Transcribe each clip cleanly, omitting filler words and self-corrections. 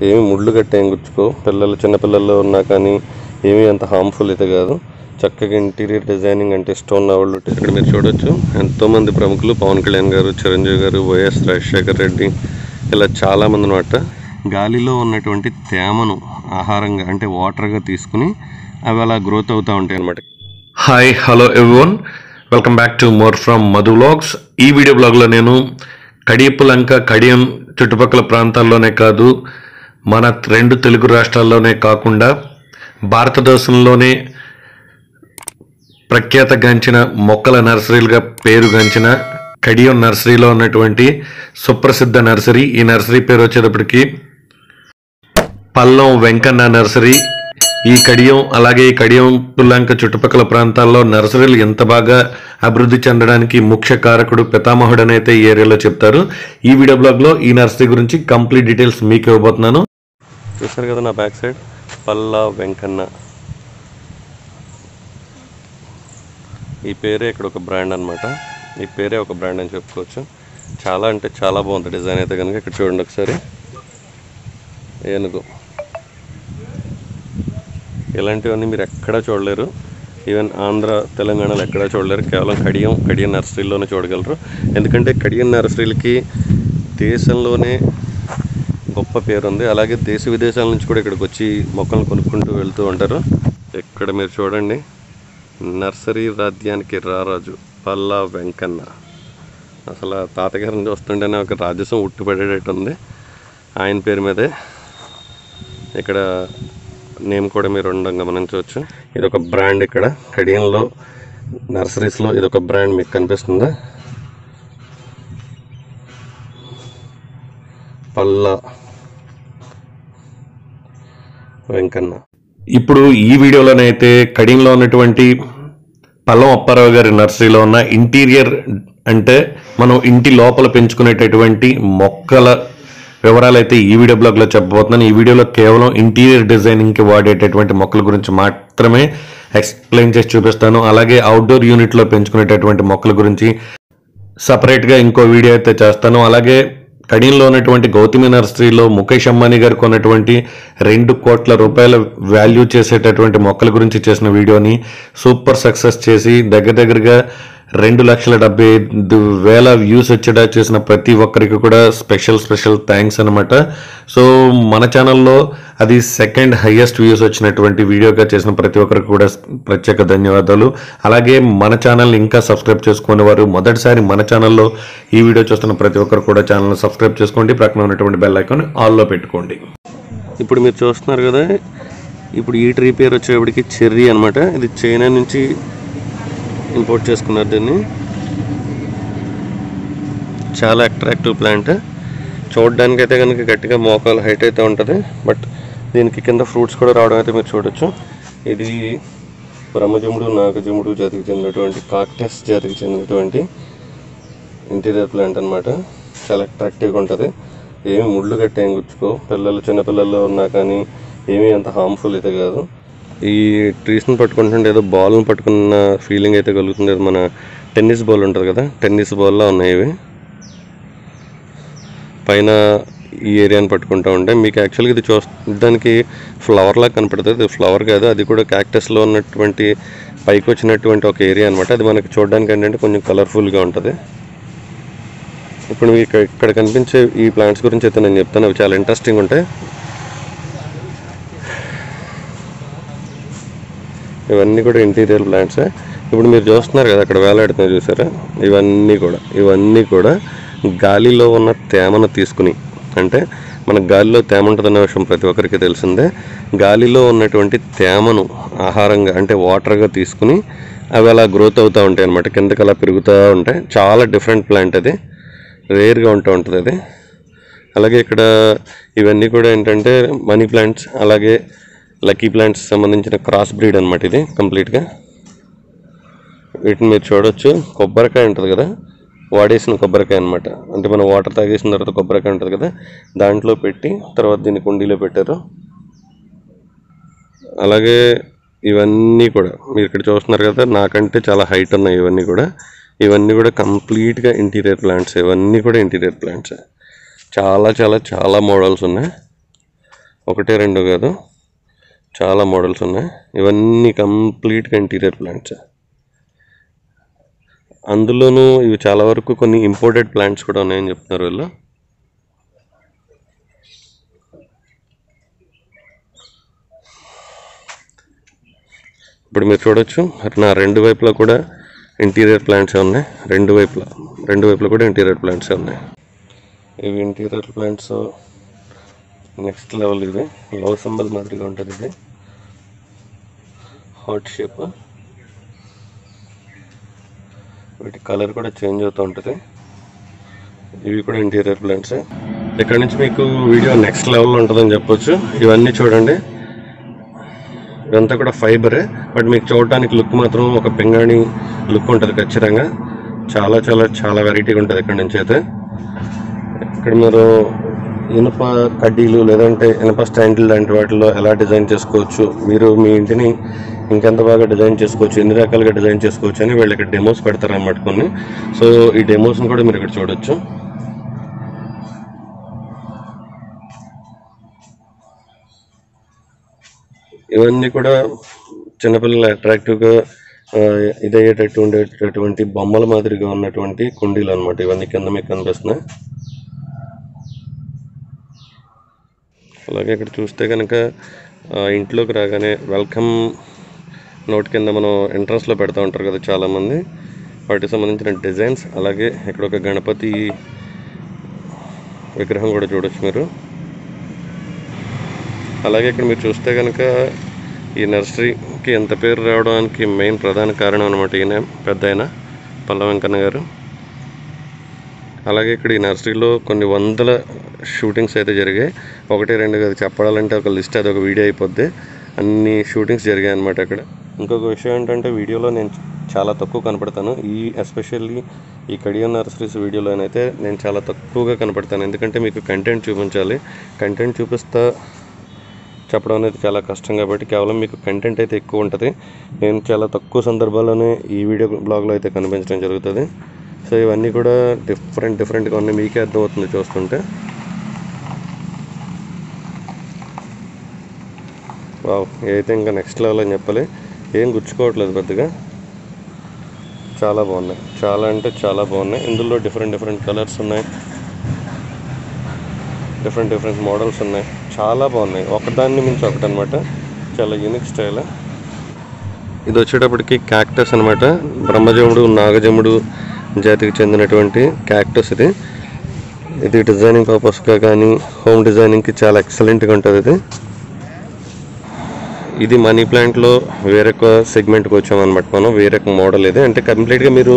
ఏమి ముళ్ళు గట్టి ఏం గుచ్చుకో, పిల్లలు చిన్నపిల్లల్లో ఉన్నా కానీ ఏమీ అంత హార్మ్ఫుల్ అయితే కాదు. చక్కగా ఇంటీరియర్ డిజైనింగ్ అంటే ఇష్టం ఉన్న వాళ్ళు ఇక్కడ మీరు చూడొచ్చు. ఎంతోమంది ప్రముఖులు, పవన్ కళ్యాణ్ గారు, చిరంజీవి గారు, వైఎస్ రాజశేఖర్ రెడ్డి, ఇలా చాలామంది అన్నమాట. గాలిలో ఉన్నటువంటి తేమను ఆహారంగా అంటే వాటర్గా తీసుకుని అవి అలా గ్రోత్ అవుతూ ఉంటాయి అన్నమాట. Hi, hello everyone, welcome back to more from Madhu vlogs. ఈ వీడియో బ్లాగ్లో నేను కడియపులంక, కడియం చుట్టుపక్కల ప్రాంతాల్లోనే కాదు, మన 2 తెలుగు రాష్ట్రాల్లోనే కాకుండా భారతదేశంలోనే ప్రఖ్యాతగాంచిన మొక్కల నర్సరీలుగా పేరుగాంచిన కడియం నర్సరీలో ఉన్నటువంటి సుప్రసిద్ధ నర్సరీ. ఈ నర్సరీ పేరు వచ్చేటప్పటికి పల్లం వెంకన్న నర్సరీ. ఈ కడియం అలాగే ఈ కడియం పుల్లంక చుట్టుపక్కల ప్రాంతాల్లో నర్సరీలు ఎంత బాగా అభివృద్ధి చెందడానికి ముఖ్య కారకుడు, పితామహుడు అని అయితే ఈ ఏరియాలో చెప్తారు. ఈ వీడియో బ్లాగ్లో ఈ నర్సరీ గురించి కంప్లీట్ డీటెయిల్స్ మీకు ఇవ్వబోతున్నాను. చూసారు కదా నా బ్యాక్ సైడ్ పల్లా వెంకన్న, ఈ పేరే ఇక్కడ ఒక బ్రాండ్ అనమాట. ఈ పేరే ఒక బ్రాండ్ అని చెప్పుకోవచ్చు. చాలా అంటే చాలా బాగుంది డిజైన్ అయితే కనుక. ఇక్కడ చూడండి ఒకసారి, ఏనుగు, ఇలాంటివన్నీ మీరు ఎక్కడా చూడలేరు. ఈవెన్ ఆంధ్ర, తెలంగాణలో ఎక్కడా చూడలేరు. కేవలం కడియం నర్సరీలోనే చూడగలరు. ఎందుకంటే కడియం నర్సరీలకి దేశంలోనే గొప్ప పేరు ఉంది. అలాగే దేశ విదేశాల నుంచి కూడా ఇక్కడికి వచ్చి మొక్కలను కొనుక్కుంటూ వెళ్తూ ఉంటారు. ఇక్కడ మీరు చూడండి, నర్సరీ రాజ్యానికి రారాజు పల్లా వెంకన్న. అసలు తాతగారిని చూస్తుంటేనే ఒక రాజసం ఉట్టిపడేటట్టు ఉంది. ఆయన పేరు మీదే ఇక్కడ నేమ్ కూడా మీరు ఉండడం గమనించవచ్చు. ఇది ఒక బ్రాండ్. ఇక్కడ కడియంలో నర్సరీస్లో ఇదొక బ్రాండ్ మీకు కనిపిస్తుందా, పల్లా వెంకన్న. ఇప్పుడు ఈ వీడియోలోనైతే కడియంలో ఉన్నటువంటి పల్లం అప్పారావు గారి నర్సరీలో ఉన్న ఇంటీరియర్ అంటే మనం ఇంటి లోపల పెంచుకునేటటువంటి మొక్కల వివరాలు అయితే ఈ వీడియో బ్లాగ్లో చెప్పబోతున్నాను. ఈ వీడియోలో కేవలం ఇంటీరియర్ డిజైనింగ్కి వాడేటటువంటి మొక్కల గురించి మాత్రమే ఎక్స్ప్లెయిన్ చేసి చూపిస్తాను. అలాగే అవుట్డోర్ యూనిట్లో పెంచుకునేటటువంటి మొక్కల గురించి సపరేట్గా ఇంకో వీడియో అయితే చేస్తాను. అలాగే కడియంలో ఉన్నటువంటి గౌతమి నర్సరీలో ముఖేష్ అంబానీ గారు కొన్నటువంటి 2 కోట్ల రూపాయల వాల్యూ చేసేటటువంటి మొక్కల గురించి చేసిన వీడియోని సూపర్ సక్సెస్ చేసి దగ్గరగా 2,75,000 వ్యూస్ వచ్చేలా చేసిన ప్రతి ఒక్కరికి కూడా స్పెషల్ థ్యాంక్స్ అనమాట. సో మన ఛానల్లో అది 2nd హైయెస్ట్ వ్యూస్ వచ్చినటువంటి వీడియోగా చేసిన ప్రతి ఒక్కరికి కూడా ప్రత్యేక ధన్యవాదాలు. అలాగే మన ఛానల్ని ఇంకా సబ్స్క్రైబ్ చేసుకునే వారు మొదటిసారి మన ఛానల్లో ఈ వీడియో చూస్తున్న ప్రతి ఒక్కరు కూడా ఛానల్ని సబ్స్క్రైబ్ చేసుకోండి. ప్రక్కన ఉన్నటువంటి బెల్ ఐకాన్ ఆల్లో పెట్టుకోండి. ఇప్పుడు మీరు చూస్తున్నారు కదా, ఇప్పుడు ఈ ట్రీ పేరు వచ్చేప్పటికి చెర్రీ అనమాట. ఇది చైనా నుంచి ఇంపోర్ట్ చేసుకున్నారు దీన్ని. చాలా అట్రాక్టివ్ ప్లాంట్. చూడడానికి అయితే కనుక గట్టిగా మోకాలు హైట్ అయితే ఉంటుంది, బట్ దీనికి కింద ఫ్రూట్స్ కూడా రావడం అయితే మీరు చూడొచ్చు. ఇది బ్రహ్మజముడు, నాగజముడు జాతికి చెందినటువంటి కాక్టస్ జాతికి చెందినటువంటి ఇంటీరియర్ ప్లాంట్ అనమాట. చాలా అట్రాక్టివ్గా ఉంటుంది. ఏమి ముళ్ళు గట్టి ఏం గుచ్చుకో, చిన్నపిల్లల్లో ఉన్నా కానీ ఏమీ అంత హార్మ్ఫుల్ అయితే కాదు. ఈ ట్రీస్ని పట్టుకుంటుంటే ఏదో బాల్ని పట్టుకున్న ఫీలింగ్ అయితే కలుగుతుంది. మన టెన్నిస్ బాల్ ఉంటుంది కదా, టెన్నిస్ బాల్లా ఉన్నాయి ఇవి. పైన ఈ ఏరియాని పట్టుకుంటూ ఉంటే మీకు యాక్చువల్గా ఇది చూడడానికి ఫ్లవర్లా కనపడుతుంది. ఇది ఫ్లవర్ కాదు, అది కూడా క్యాక్టస్లో ఉన్నటువంటి పైకి వచ్చినటువంటి ఒక ఏరియా అనమాట. అది మనకి చూడడానికి ఏంటంటే కొంచెం కలర్ఫుల్గా ఉంటుంది. ఇప్పుడు మీకు ఇక్కడ కనిపించే ఈ ప్లాంట్స్ గురించి అయితే నేను చెప్తాను. అవి చాలా ఇంట్రెస్టింగ్ ఉంటాయి. ఇవన్నీ కూడా ఇంటీరియర్ ప్లాంట్సే. ఇప్పుడు మీరు చూస్తున్నారు కదా అక్కడ వేలాడుతున్నారు చూసారా, ఇవన్నీ కూడా గాలిలో ఉన్న తేమను తీసుకుని, అంటే మనకు గాలిలో తేమ ఉంటుందన్న విషయం ప్రతి ఒక్కరికి తెలిసిందే. గాలిలో ఉన్నటువంటి తేమను ఆహారంగా అంటే వాటర్గా తీసుకుని అవి అలా గ్రోత్ అవుతూ ఉంటాయి అన్నమాట. కిందకి అలా పెరుగుతూ ఉంటాయి. చాలా డిఫరెంట్ ప్లాంట్, అది రేర్గా ఉంటుంది అది. అలాగే ఇక్కడ ఇవన్నీ కూడా ఏంటంటే మనీ ప్లాంట్స్, అలాగే లక్కీ ప్లాంట్స్ సంబంధించిన క్రాస్ బ్రీడ్ అనమాట ఇది కంప్లీట్గా. వీటిని మీరు చూడొచ్చు. కొబ్బరికాయ ఉంటుంది కదా, వాడేసిన కొబ్బరికాయ అనమాట. అంటే మనం వాటర్ తాగేసిన తర్వాత కొబ్బరికాయ ఉంటుంది కదా, దాంట్లో పెట్టి తర్వాత దీన్ని కుండీలో పెట్టారు. అలాగే ఇవన్నీ కూడా మీరు ఇక్కడ చూస్తున్నారు కదా, నాకంటే చాలా హైట్ ఉన్నాయి ఇవన్నీ కూడా కంప్లీట్గా ఇంటీరియర్ ప్లాంట్స్. ఇవన్నీ కూడా ఇంటీరియర్ ప్లాంట్స్. చాలా చాలా చాలా మోడల్స్ ఉన్నాయి. ఒకటే రెండు కాదు, చాలా మోడల్స్ ఉన్నాయి. ఇవన్నీ కంప్లీట్గా ఇంటీరియర్ ప్లాంట్స్. అందులోనూ ఇవి చాలా వరకు కొన్ని ఇంపోర్టెడ్ ప్లాంట్స్ కూడా ఉన్నాయని చెప్తున్నారు వీళ్ళు. ఇప్పుడు మీరు చూడొచ్చు నా రెండు వైపులా కూడా ఇంటీరియర్ ప్లాంట్స్ ఉన్నాయి. రెండు వైపులా కూడా ఇంటీరియర్ ప్లాంట్స్ ఉన్నాయి. ఇవి ఇంటీరియర్ ప్లాంట్స్ నెక్స్ట్ లెవెల్. ఇది లవ్ సింబల్ మాదిరిగా ఉంటుంది. ఇది హార్ట్ షేప్. వీటి కలర్ కూడా చేంజ్ అవుతూ ఉంటుంది. ఇవి కూడా ఇంటీరియర్ ప్లాంట్స్. ఇక్కడ నుంచి మీకు వీడియో నెక్స్ట్ లెవెల్లో ఉంటుందని చెప్పొచ్చు. ఇవన్నీ చూడండి, ఇదంతా కూడా ఫైబరే, బట్ మీకు చూడటానికి లుక్ మాత్రం ఒక పింగాణి లుక్ ఉంటుంది ఖచ్చితంగా. చాలా చాలా చాలా వెరైటీగా ఉంటుంది ఇక్కడ నుంచి అయితే. ఇక్కడ మీరు ఇనుప కడ్డీలు లేదంటే ఇనుప స్టాండ్లు లాంటి వాటిలో ఎలా డిజైన్ చేసుకోవచ్చు, మీరు మీ ఇంటిని ఇంకెంత బాగా డిజైన్ చేసుకోవచ్చు, ఎన్ని రకాలుగా డిజైన్ చేసుకోవచ్చు అని వీళ్ళు ఇక్కడ డెమోస్ పెడతారు అన్నమాట కొన్ని. సో ఈ డెమోస్ని కూడా మీరు ఇక్కడ చూడొచ్చు. ఇవన్నీ కూడా చిన్నపిల్లలు అట్రాక్టివ్గా ఇదయ్యేటట్టు ఉండేటటువంటి బొమ్మల మాదిరిగా ఉన్నటువంటి కుండీలు అనమాట. ఇవన్నీ కింద మీకు కనిపిస్తున్నాయి. అలాగే ఇక్కడ చూస్తే కనుక ఇంట్లోకి రాగానే వెల్కమ్ నోట్ కింద మనం ఎంట్రన్స్లో పెడతా ఉంటారు కదా చాలామంది, వాటికి సంబంధించిన డిజైన్స్. అలాగే ఇక్కడ ఒక గణపతి విగ్రహం కూడా చూడొచ్చు మీరు. అలాగే ఇక్కడ మీరు చూస్తే కనుక ఈ నర్సరీకి ఎంత పేరు రావడానికి మెయిన్ ప్రధాన కారణం అనమాట ఈయన పెద్ద ఆయన పల్ల వెంకన్న గారు. అలాగే ఇక్కడ ఈ నర్సరీలో కొన్ని వందల షూటింగ్స్ అయితే జరిగాయి. ఒకటి రెండు కాదు, చెప్పాలంటే ఒక లిస్ట్, అది ఒక వీడియో అయిపోద్ది. అన్ని షూటింగ్స్ జరిగాయి అనమాట ఇక్కడ. ఇంకొక విషయం ఏంటంటే వీడియోలో నేను చాలా తక్కువ కనపడతాను. ఎస్పెషల్లీ ఈ కడియం నర్సరీస్ వీడియోలోనైతే నేను చాలా తక్కువగా కనపడతాను. ఎందుకంటే మీకు కంటెంట్ చూపించాలి. కంటెంట్ చూపిస్తా చెప్పడం అనేది చాలా కష్టం కాబట్టి కేవలం మీకు కంటెంట్ అయితే ఎక్కువ ఉంటుంది. నేను చాలా తక్కువ సందర్భాల్లోనే ఈ వీడియో బ్లాగ్లో అయితే కనిపించడం జరుగుతుంది. సో ఇవన్నీ కూడా డిఫరెంట్గా ఉన్నాయి, మీకే అర్థమవుతుంది చూస్తుంటే. వావ్, అయితే ఇంకా నెక్స్ట్ లెవెల్ అని చెప్పాలి. ఏం గుచ్చుకోవట్లేదు పెద్దగా. చాలా బాగున్నాయి, చాలా అంటే చాలా బాగున్నాయి. ఇందులో డిఫరెంట్ కలర్స్ ఉన్నాయి, డిఫరెంట్ మోడల్స్ ఉన్నాయి. చాలా బాగున్నాయి, ఒకదాన్ని మించి ఒకటి అనమాట. చాలా యూనిక్ స్టైల్. ఇది వచ్చేటప్పటికి క్యాక్టస్ అనమాట. బ్రహ్మజముడు నాగజముడు జాతికి చెందినటువంటి క్యాక్టస్ ఇది డిజైనింగ్ పర్పస్గా కానీ హోమ్ డిజైనింగ్కి చాలా ఎక్సలెంట్గా ఉంటుంది. ఇది మనీ ప్లాంట్లో వేరొక సెగ్మెంట్కి వచ్చామన్నమాట మనం, వేరొక మోడల్. ఇది అంటే కంప్లీట్గా మీరు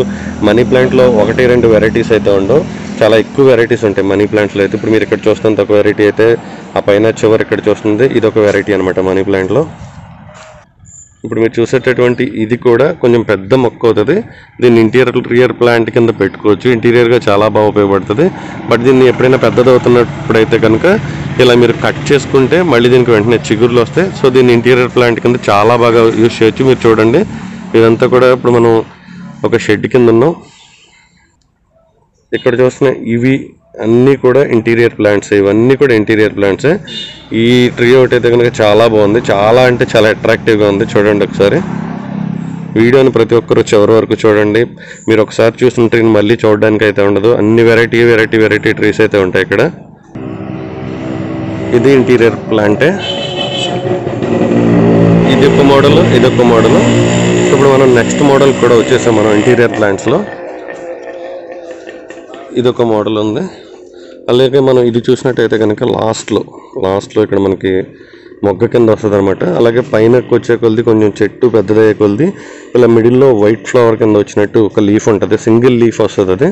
మనీ ప్లాంట్లో ఒకటి రెండు వెరైటీస్ అయితే ఉండవు, చాలా ఎక్కువ వెరైటీస్ ఉంటాయి మనీ ప్లాంట్లో అయితే. ఇప్పుడు మీరు ఇక్కడ చూస్తున్నంత ఒక వెరైటీ అయితే, ఆ పైన చివరి ఇక్కడ చూస్తుంది ఇది ఒక వెరైటీ అనమాట మనీ ప్లాంట్లో. ఇప్పుడు మీరు చూసేటటువంటి ఇది కూడా కొంచెం పెద్ద మొక్క అవుతుంది. దీన్ని ఇంటీరియర్ ప్లాంట్ కింద పెట్టుకోవచ్చు, ఇంటీరియర్గా చాలా బాగా ఉపయోగపడుతుంది. బట్ దీన్ని ఎప్పుడైనా పెద్దది అవుతున్నప్పుడైతే కనుక ఇలా మీరు కట్ చేసుకుంటే మళ్ళీ దీనికి వెంటనే చిగుర్లు వస్తాయి. సో దీన్ని ఇంటీరియర్ ప్లాంట్ కింద చాలా బాగా యూజ్ చేయొచ్చు. మీరు చూడండి, ఇదంతా కూడా ఇప్పుడు మనం ఒక షెడ్ కింద ఉన్నాం. ఇక్కడ చూస్తున్న ఇవి అన్నీ కూడా ఇంటీరియర్ ప్లాంట్స్. ఇవన్నీ కూడా ఇంటీరియర్ ప్లాంట్సే. ఈ ట్రీ ఒకటి అయితే కనుక చాలా బాగుంది, చాలా అంటే చాలా అట్రాక్టివ్గా ఉంది. చూడండి ఒకసారి వీడియోని ప్రతి ఒక్కరు చివరి వరకు చూడండి. మీరు ఒకసారి చూస్తుంటే మళ్ళీ చూడడానికి అయితే ఉండదు. అన్ని వెరైటీ ట్రీస్ అయితే ఉంటాయి ఇక్కడ. ఇది ఇంటీరియర్ ప్లాంటే. ఇది ఒక మోడల్, ఇదొక మోడల్. ఇప్పుడు మనం నెక్స్ట్ మోడల్ కూడా వచ్చేసాం మనం ఇంటీరియర్ ప్లాంట్స్లో. ఇదొక మోడల్ ఉంది. అలాగే మనం ఇది చూసినట్టయితే కనుక లాస్ట్లో ఇక్కడ మనకి మొగ్గ కింద వస్తుంది అనమాట. అలాగే పైనకి వచ్చే కొద్ది కొంచెం చెట్టు పెద్దదయ్యే కొద్ది ఇలా మిడిల్లో వైట్ ఫ్లవర్ కింద వచ్చినట్టు ఒక లీఫ్ ఉంటుంది, సింగిల్ లీఫ్ వస్తుంది. అది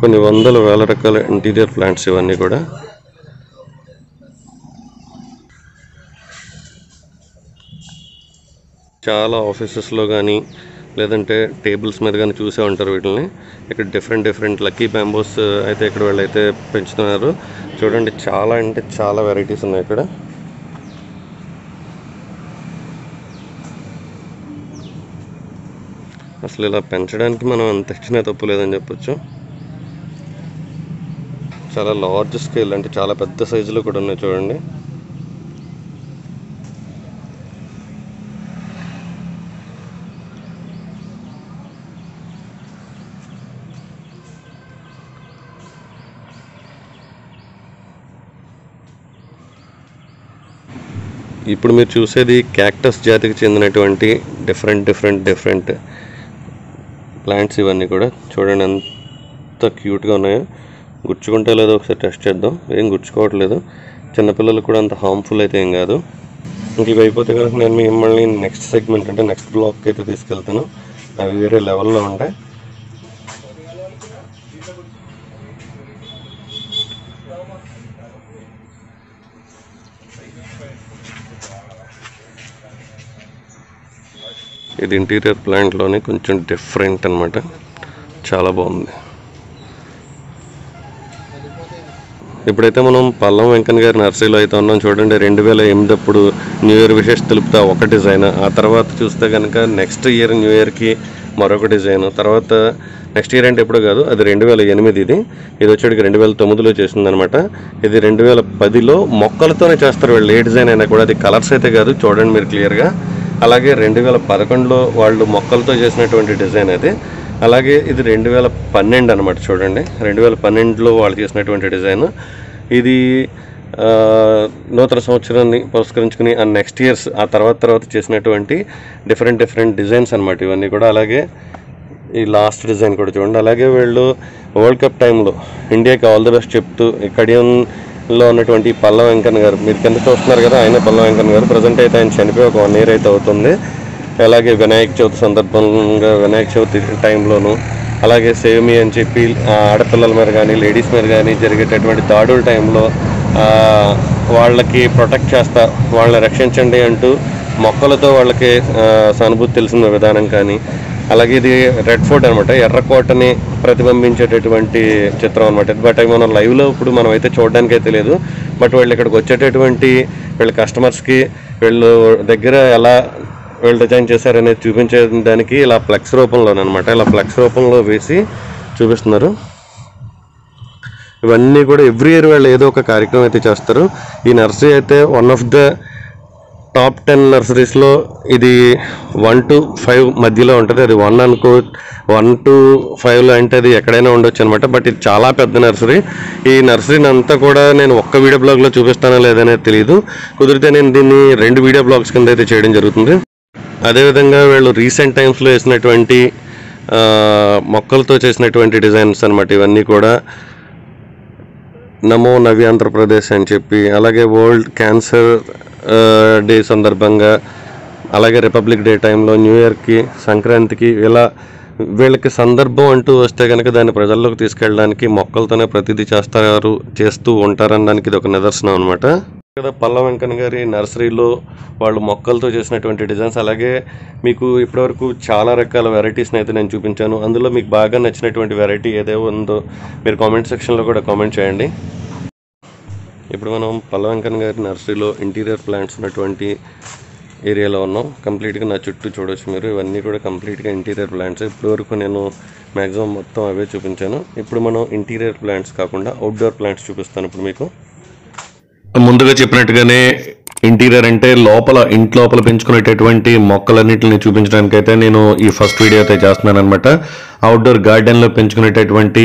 కొన్ని వందల వేల రకాల ఇంటీరియర్ ప్లాంట్స్ ఇవన్నీ కూడా. చాలా ఆఫీసెస్లో కానీ లేదంటే టేబుల్స్ మీద కానీ చూసే ఉంటారు వీటిని. ఇక్కడ డిఫరెంట్ లక్కీ బ్యాంబోస్ అయితే ఇక్కడ వీళ్ళైతే పెంచుతున్నారు. చూడండి, చాలా అంటే చాలా వెరైటీస్ ఉన్నాయి ఇక్కడ. అసలు ఇలా పెంచడానికి మనం ఎంత ఇచ్చినా తప్పు లేదని చెప్పొచ్చు. చాలా లార్జ్ స్కేల్, అంటే చాలా పెద్ద సైజులో కూడా ఉన్నాయి చూడండి. ఇప్పుడు మీరు చూసేది క్యాక్టస్ జాతికి చెందినటువంటి డిఫరెంట్ ప్లాంట్స్. ఇవన్నీ కూడా చూడండి ఎంత క్యూట్గా ఉన్నాయో. గుచ్చుకుంటే లేదో ఒకసారి టెస్ట్ చేద్దాం. ఏం గుచ్చుకోవట్లేదు. చిన్నపిల్లలకు కూడా అంత హార్మ్ఫుల్ అయితే ఏం కాదు. ఇంక ఇవి అయిపోతే కనుక నేను మిమ్మల్ని నెక్స్ట్ సెగ్మెంట్, అంటే నెక్స్ట్ బ్లాక్కి అయితే తీసుకెళ్తాను. అవి వేరే లెవెల్లో ఉంటాయి. ఇది ఇంటీరియర్ ప్లాంట్లోనే కొంచెం డిఫరెంట్ అనమాట. చాలా బాగుంది. ఇప్పుడైతే మనం పల్లం వెంకన్న గారి నర్సరీలో అయితే ఉన్నాం. చూడండి, 2008 అప్పుడు న్యూ ఇయర్ విషెస్ తెలుపుతా ఒక డిజైన్, ఆ తర్వాత చూస్తే కనుక నెక్స్ట్ ఇయర్ న్యూ ఇయర్కి మరొక డిజైన్, తర్వాత నెక్స్ట్ ఇయర్ అంటే ఎప్పుడు కాదు, అది 2008. ఇది వచ్చేటికి 2009లో చేసిందనమాట. ఇది 2010లో మొక్కలతోనే చేస్తారు వీళ్ళు. ఏ డిజైన్ అయినా కూడా, అది కలర్స్ అయితే కాదు. చూడండి మీరు క్లియర్గా. అలాగే 2011లో వాళ్ళు మొక్కలతో చేసినటువంటి డిజైన్ అది. అలాగే ఇది 2012 అనమాట. చూడండి, 2012లో వాళ్ళు చేసినటువంటి డిజైన్ ఇది. నూతన సంవత్సరాన్ని పురస్కరించుకుని ఆ నెక్స్ట్ ఇయర్స్ ఆ తర్వాత చేసినటువంటి డిఫరెంట్ డిజైన్స్ అనమాట ఇవన్నీ కూడా. అలాగే ఈ లాస్ట్ డిజైన్ కూడా చూడండి. అలాగే వీళ్ళు వరల్డ్ కప్ టైంలో ఇండియాకి ఆల్ ది బెస్ట్ చెప్తూ కడియంలో ఉన్నటువంటి పల్లం వెంకన్న గారు, మీరు కింద చూస్తున్నారు కదా, ఆయన పల్లం వెంకన్న గారు. ప్రజెంట్ అయితే ఆయన చనిపోయి ఒక 1 year అయితే అవుతుంది. అలాగే వినాయక చవితి సందర్భంగా, వినాయక చవితి టైంలోను, అలాగే సేవ్ మీ అని చెప్పి ఆడపిల్లల మీద కానీ లేడీస్ మీద కానీ జరిగేటటువంటి దాడుల టైంలో వాళ్ళకి ప్రొటెక్ట్ చేస్తా, వాళ్ళని రక్షించండి అంటూ మొక్కలతో వాళ్ళకి సానుభూతి తెలిసిన విధానం కానీ. అలాగే ఇది రెడ్ ఫోర్ట్ అనమాట, ఎర్రకోటని ప్రతిబింబించేటటువంటి చిత్రం అనమాట. బట్ అవి మనం లైవ్లో ఇప్పుడు మనం అయితే చూడడానికి అయితే లేదు. బట్ వాళ్ళు ఇక్కడికి వచ్చేటటువంటి వీళ్ళ కస్టమర్స్కి వీళ్ళు దగ్గర ఎలా వీళ్ళు డిజైన్ చేశారనేది చూపించేదానికి ఇలా ఫ్లెక్స్ రూపంలోనమాట, ఇలా ఫ్లెక్స్ రూపంలో వేసి చూపిస్తున్నారు. ఇవన్నీ కూడా ఎవ్రీ ఇయర్ వాళ్ళు ఏదో ఒక కార్యక్రమం అయితే చేస్తారు. ఈ నర్సరీ అయితే వన్ ఆఫ్ ద టాప్ 10 నర్సరీస్లో ఇది 1 to 5 మధ్యలో ఉంటుంది. అది 1 అనుకో, 1 to 5లో అంటే అది ఎక్కడైనా ఉండొచ్చు అనమాట. బట్ ఇది చాలా పెద్ద నర్సరీ. ఈ నర్సరీని అంతా కూడా నేను ఒక్క వీడియో బ్లాగ్లో చూపిస్తానో లేదనేది తెలియదు. కుదిరితే నేను దీన్ని 2 వీడియో బ్లాగ్స్ కింద అయితే చేయడం జరుగుతుంది. అదేవిధంగా వీళ్ళు రీసెంట్ టైమ్స్లో వేసినటువంటి మొక్కలతో చేసినటువంటి డిజైన్స్ అనమాట ఇవన్నీ కూడా. నమో నవి ఆంధ్రప్రదేశ్ అని చెప్పి, అలాగే వరల్డ్ క్యాన్సర్ డే సందర్భంగా, అలాగే రిపబ్లిక్ డే టైంలో, న్యూ ఇయర్కి, సంక్రాంతికి, ఇలా వీళ్ళకి సందర్భం అంటూ వస్తే కనుక దాన్ని ప్రజల్లోకి తీసుకెళ్ళడానికి మొక్కలతోనే ప్రతిదీ చేస్తూ ఉంటారనడానికి ఇది ఒక నిదర్శనం అనమాట. కదా పల్లం వెంకన్న గారి నర్సరీలో వాళ్ళు మొక్కలతో చేసినటువంటి డిజైన్స్. అలాగే మీకు ఇప్పటివరకు చాలా రకాల వెరైటీస్ని అయితే నేను చూపించాను. అందులో మీకు బాగా నచ్చినటువంటి వెరైటీ ఏదో ఉందో మీరు కామెంట్ సెక్షన్లో కూడా కామెంట్ చేయండి. ఇప్పుడు మనం పల్లం వెంకన్న గారి నర్సరీలో ఇంటీరియర్ ప్లాంట్స్ ఉన్నటువంటి ఏరియాలో ఉన్నాం. కంప్లీట్గా నా చుట్టూ చూడవచ్చు మీరు. ఇవన్నీ కూడా కంప్లీట్గా ఇంటీరియర్ ప్లాంట్స్. ఇప్పటివరకు నేను మ్యాక్సిమం మొత్తం అవే చూపించాను. ఇప్పుడు మనం ఇంటీరియర్ ప్లాంట్స్ కాకుండా అవుట్డోర్ ప్లాంట్స్ చూపిస్తాను ఇప్పుడు మీకు. ముందుగా చెప్పినట్టుగానే ఇంటీరియర్ అంటే ఇంటి లోపల పెంచుకునేటటువంటి మొక్కలన్నింటిని చూపించడానికైతే నేను ఈ ఫస్ట్ వీడియో అయితే చేస్తున్నాను అనమాట. అవుట్డోర్ గార్డెన్లో పెంచుకునేటటువంటి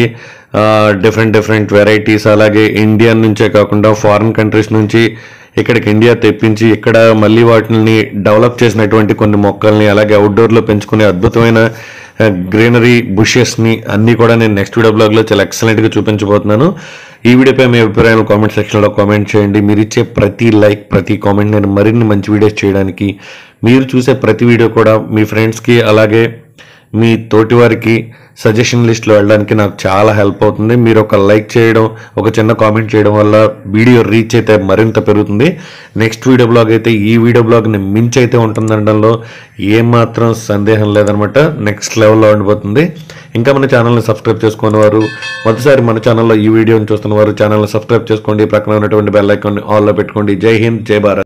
డిఫరెంట్ వెరైటీస్, అలాగే ఇండియా నుంచే కాకుండా ఫారిన్ కంట్రీస్ నుంచి ఇక్కడికి ఇండియా తెప్పించి ఇక్కడ మళ్ళీ వాటిని డెవలప్ చేసినటువంటి కొన్ని మొక్కల్ని, అలాగే అవుట్డోర్లో పెంచుకునే అద్భుతమైన గ్రీనరీ బుషెస్ని అన్నీ కూడా నేను నెక్స్ట్ వీడియో బ్లాగ్లో చాలా ఎక్సలెంట్గా చూపించబోతున్నాను. ఈ వీడియోపై మీ అభిప్రాయాలు కామెంట్ సెక్షన్లో కామెంట్ చేయండి. మీరు ఇచ్చే ప్రతి లైక్, ప్రతి కామెంట్ నేను మరిన్ని మంచి వీడియోస్ చేయడానికి, మీరు చూసే ప్రతి వీడియో కూడా మీ ఫ్రెండ్స్కి అలాగే మీ తోటి వారికి సజెషన్ లిస్ట్లో వెళ్ళడానికి నాకు చాలా హెల్ప్ అవుతుంది. మీరు ఒక లైక్ చేయడం, ఒక చిన్న కామెంట్ చేయడం వల్ల వీడియో రీచ్ అయితే మరింత పెరుగుతుంది. నెక్స్ట్ వీడియో బ్లాగ్ అయితే ఈ వీడియో బ్లాగ్ని మించి అయితే ఉంటుందనడంలో ఏమాత్రం సందేహం లేదనమాట. నెక్స్ట్ లెవెల్లో ఉండిపోతుంది. ఇంకా మన ఛానల్ని సబ్స్క్రైబ్ చేసుకునే వారు, మొదటిసారి మన ఛానల్లో ఈ వీడియోని చూస్తున్న వారు ఛానల్ని సబ్స్క్రైబ్ చేసుకోండి. ప్రక్కన ఉన్నటువంటి బెల్ ఐకాన్ని ఆల్లో పెట్టుకోండి. జై హింద్, జై భారత్.